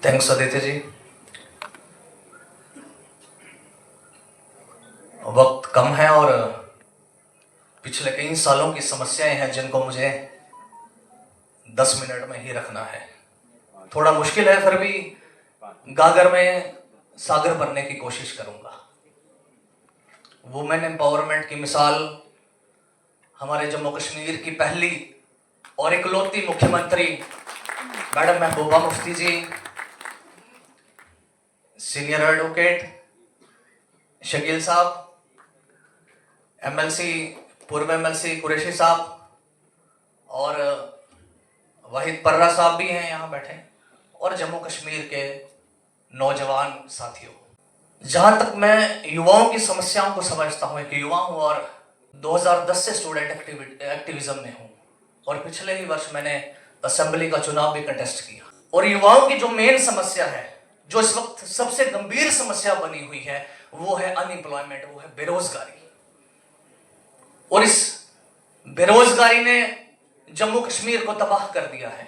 Thanks Aditya ji. वक्त कम है और पिछले कई सालों की समस्याएं हैं जिनको मुझे 10 मिनट में ही रखना है। थोड़ा मुश्किल है, फिर भी गागर में सागर भरने की कोशिश करूंगा। वुमेन एम्पावरमेंट की मिसाल हमारे जम्मू कश्मीर की पहली और इकलौती मुख्यमंत्री मैडम महबूबा मुफ्ती जी, सीनियर एडवोकेट शकील साहब, एमएलसी पूर्व एमएलसी कुरैशी साहब और वाहिद पर्रा साहब भी हैं यहाँ बैठे, और जम्मू कश्मीर के नौजवान साथियों। जहां तक मैं युवाओं की समस्याओं को समझता हूं, एक युवा हूं और 2010 से स्टूडेंट एक्टिविज्म में हूं, और पिछले ही वर्ष मैंने असेंबली का चुनाव भी कंटेस्ट किया। और युवाओं की जो मेन समस्या है, जो इस वक्त सबसे गंभीर समस्या बनी हुई है, वो है अनएम्प्लॉयमेंट, वो है बेरोजगारी। और इस बेरोजगारी ने जम्मू कश्मीर को तबाह कर दिया है।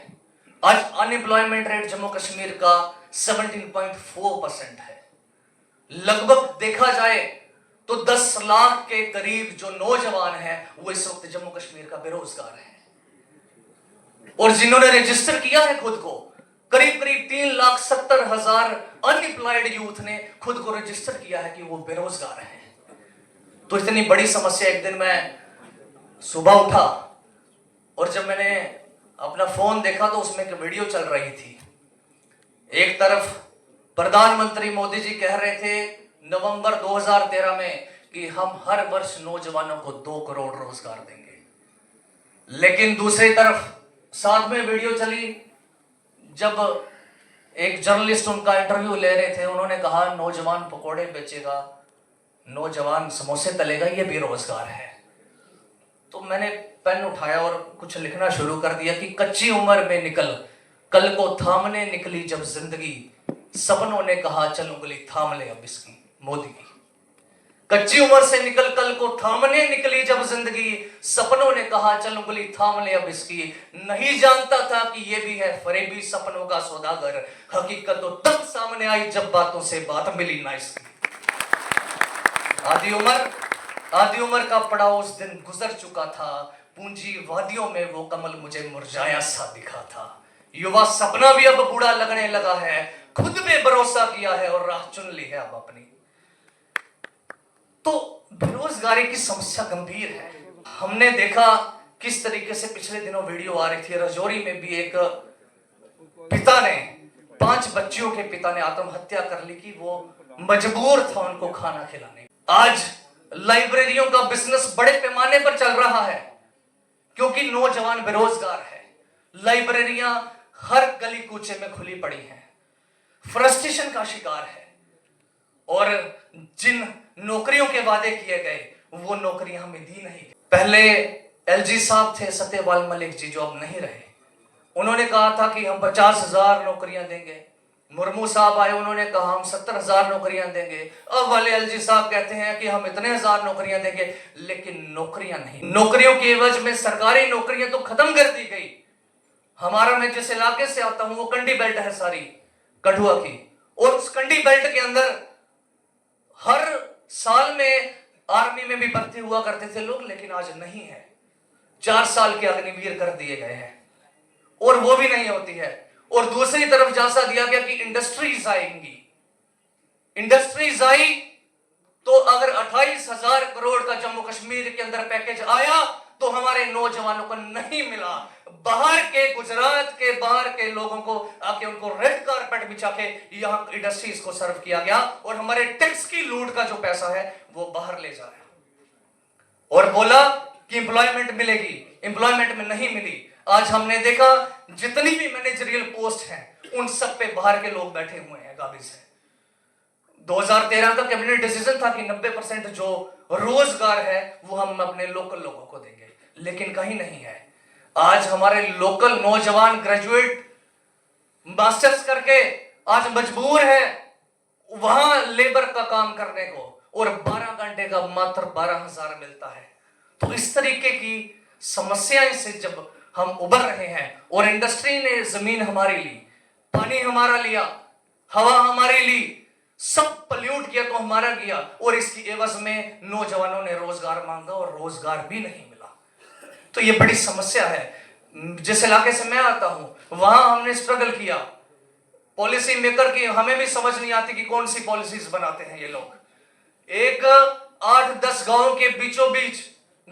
आज अनएम्प्लॉयमेंट रेट जम्मू कश्मीर का 17.4% है। लगभग देखा जाए तो 10 लाख के करीब जो नौजवान हैं वो इस वक्त जम्मू कश्मीर का बेरोजगार है। और जिन्होंने रजिस्टर किया है खुद को, करीब करीब 3,70,000 अनएम्प्लॉयड यूथ ने खुद को रजिस्टर किया है कि वो बेरोजगार है। तो इतनी बड़ी समस्या, एक दिन मैं सुबह उठा और जब मैंने अपना फोन देखा तो उसमें एक वीडियो चल रही थी। एक तरफ प्रधानमंत्री मोदी जी कह रहे थे नवंबर 2013 में कि हम हर वर्ष नौजवानों को 2 करोड़ रोजगार देंगे, लेकिन दूसरी तरफ साथ में वीडियो चली जब एक जर्नलिस्ट उनका इंटरव्यू ले रहे थे। उन्होंने कहा नौजवान पकोड़े बेचेगा, नौजवान समोसे तलेगा, ये बेरोजगार है। तो मैंने पेन उठाया और कुछ लिखना शुरू कर दिया कि कच्ची उम्र में निकल कल को थामने निकली जब जिंदगी, सपनों ने कहा चल उंगली थाम ले अब इसकी, मोदी की। कच्ची उम्र से निकल कल को थामने निकली जब जिंदगी, सपनों ने कहा चल उंगली थाम ले अब इसकी। नहीं जानता था कि ये भी है फरेबी सपनों का सौदागर, हकीकत तो तब सामने आई जब बातों से बात मिली ना इसकी। आधी उम्र का पड़ाव उस दिन गुजर चुका था, पूंजी वादियों में वो कमल मुझे मुरझाया सा दिखा था। युवा सपना भी अब बूढ़ा लगने लगा है, खुद पे भरोसा किया है और राह चुन ली है अब अपनी। तो बेरोजगारी की समस्या गंभीर है। हमने देखा किस तरीके से पिछले दिनों वीडियो आ रही थी, राजौरी में भी एक पिता ने, 5 बच्चियों के पिता ने आत्महत्या कर ली कि वो मजबूर था उनको खाना खिलाने। आज लाइब्रेरियों का बिजनेस बड़े पैमाने पर चल रहा है क्योंकि नौजवान बेरोजगार है। लाइब्रेरियां हर गली कूचे में खुली पड़ी हैं, फ्रस्ट्रेशन का शिकार है, और जिन नौकरियों के वादे किए गए वो नौकरियां हमें दी नहीं गई। पहले एलजी साहब थे, सत्यपाल मलिक जी, जो अब नहीं रहे, उन्होंने कहा था कि हम 50,000 नौकरियां देंगे। मुर्मू साहब आए, उन्होंने कहा हम 70,000 नौकरियां देंगे। अब वाले एलजी साहब कहते हैं कि हम इतने हजार नौकरियां देंगे, लेकिन नौकरियां नहीं। नौकरियों के एवज में सरकारी नौकरियां तो खत्म कर दी गई। हमारा, मैं जिस इलाके से आता हूं वो कंडी बेल्ट है सारी कठुआ की, और उस कंडी बेल्ट के अंदर हर साल में आर्मी में भी भर्ती हुआ करते थे लोग, लेकिन आज नहीं है। 4 साल के अग्निवीर कर दिए गए हैं और वो भी नहीं होती है। और दूसरी तरफ झांसा दिया गया कि इंडस्ट्रीज आएंगी। इंडस्ट्रीज आई तो अगर 28,000 करोड़ का जम्मू कश्मीर के अंदर पैकेज आया तो हमारे नौजवानों को नहीं मिला। बाहर के, गुजरात के बाहर के लोगों को आके उनको रेड कारपेट बिछा के यहां इंडस्ट्रीज को सर्व किया गया, और हमारे टैक्स की लूट का जो पैसा है वो बाहर ले जा रहा है। और बोला कि एम्प्लॉयमेंट मिलेगी, एम्प्लॉयमेंट में नहीं मिली। आज हमने देखा जितनी भी मैनेजरियल पोस्ट हैं उन सब पे बाहर के लोग बैठे हुए हैं, गाबिज हैं। 2013 का कैबिनेट डिसीजन था कि 90% जो रोजगार है वो हम अपने लोकल लोगों को देंगे, लेकिन कहीं नहीं है। आज हमारे लोकल नौजवान ग्रेजुएट मास्टर्स करके आज मजबूर है वहां लेबर का काम करने को, और 12 घंटे का मात्र 12,000 मिलता है। तो इस तरीके की समस्याएं से जब हम उबर रहे हैं और इंडस्ट्री ने जमीन हमारी ली, पानी हमारा लिया, हवा हमारी ली, सब पल्यूट किया तो हमारा किया, और इसकी एवज में नौजवानों ने रोजगार मांगा और रोजगार भी नहीं मिला। तो ये बड़ी समस्या है। जिस इलाके से मैं आता हूं वहां हमने स्ट्रगल किया, पॉलिसी मेकर की हमें भी समझ नहीं आती कि कौन सी पॉलिसीज बनाते हैं ये लोग। एक 8-10 गांव के बीचों बीच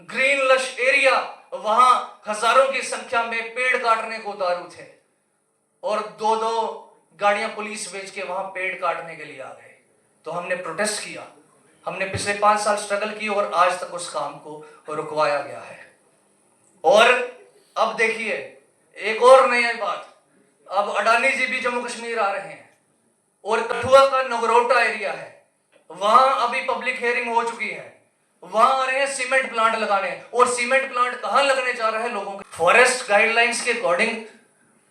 ग्रीन लश एरिया, वहां हजारों की संख्या में पेड़ काटने को उतारू थे, और 2-2 गाड़ियां पुलिस भेज के वहां पेड़ काटने के लिए आ गए। तो हमने प्रोटेस्ट किया, हमने पिछले 5 साल स्ट्रगल की और आज तक उस काम को रुकवाया गया है। और अब देखिए एक और नई बात, अब अडानी जी भी जम्मू कश्मीर आ रहे हैं, और कठुआ का नगरोटा एरिया है, वहां अभी पब्लिक हियरिंग हो चुकी है, वहां आ रहे हैं सीमेंट प्लांट लगाने। और सीमेंट प्लांट कहां लगने जा रहा है? लोगों के फॉरेस्ट गाइडलाइंस के अकॉर्डिंग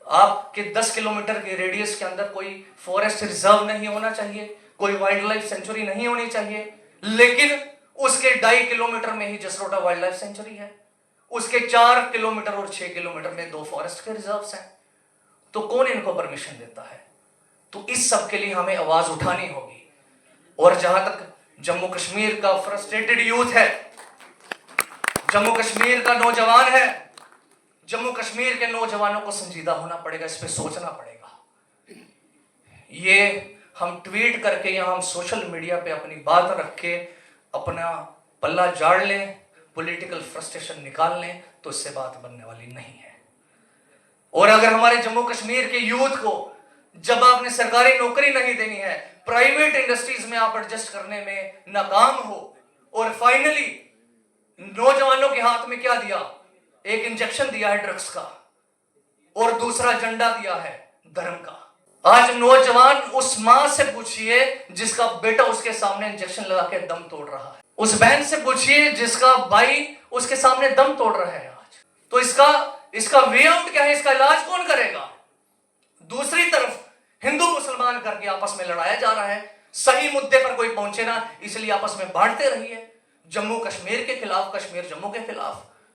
आपके 10 किलोमीटर के रेडियस के अंदर कोई फॉरेस्ट रिजर्व नहीं होना चाहिए, कोई वाइल्ड लाइफ सेंचुरी नहीं होनी चाहिए, लेकिन उसके 2.5 किलोमीटर में ही जसरोटा वाइल्ड लाइफ सेंचुरी है, उसके 4 किलोमीटर और 6 किलोमीटर में 2 फॉरेस्ट के रिजर्व्स हैं। तो कौन इनको परमिशन देता है? तो इस सब के लिए हमें आवाज उठानी होगी। और जहां तक जम्मू कश्मीर का फ्रस्ट्रेटेड यूथ है, जम्मू कश्मीर का नौजवान है, जम्मू कश्मीर के नौजवानों को संजीदा होना पड़ेगा, इस पे सोचना पड़ेगा। ये हम ट्वीट करके या हम सोशल मीडिया पे अपनी बात रख के अपना पल्ला झाड़ लें, पॉलिटिकल फ्रस्ट्रेशन निकाल लें, तो इससे बात बनने वाली नहीं है। और अगर हमारे जम्मू कश्मीर के यूथ को जब आपने सरकारी नौकरी नहीं देनी है, प्राइवेट इंडस्ट्रीज में आप एडजस्ट करने में नाकाम हो, और फाइनली नौजवानों के हाथ में क्या दिया? एक इंजेक्शन दिया है ड्रग्स का, और दूसरा झंडा दिया है धर्म का। आज नौजवान उस मां से पूछिए जिसका बेटा उसके सामने इंजेक्शन लगा के दम तोड़ रहा है, उस बहन से पूछिए जिसका भाई उसके सामने दम तोड़ रहा है आज। तो इसका वे आउट क्या है? इसका इलाज कौन करेगा? दूसरी तरफ हिंदू मुसलमान करके आपस में लड़ाया जा रहा है, सही मुद्दे पर कोई पहुंचे ना, इसलिए आपस में बांटते रहिए। जम्मू कश्मीर के खिलाफ, कश्मीर जम्मू के खिलाफ।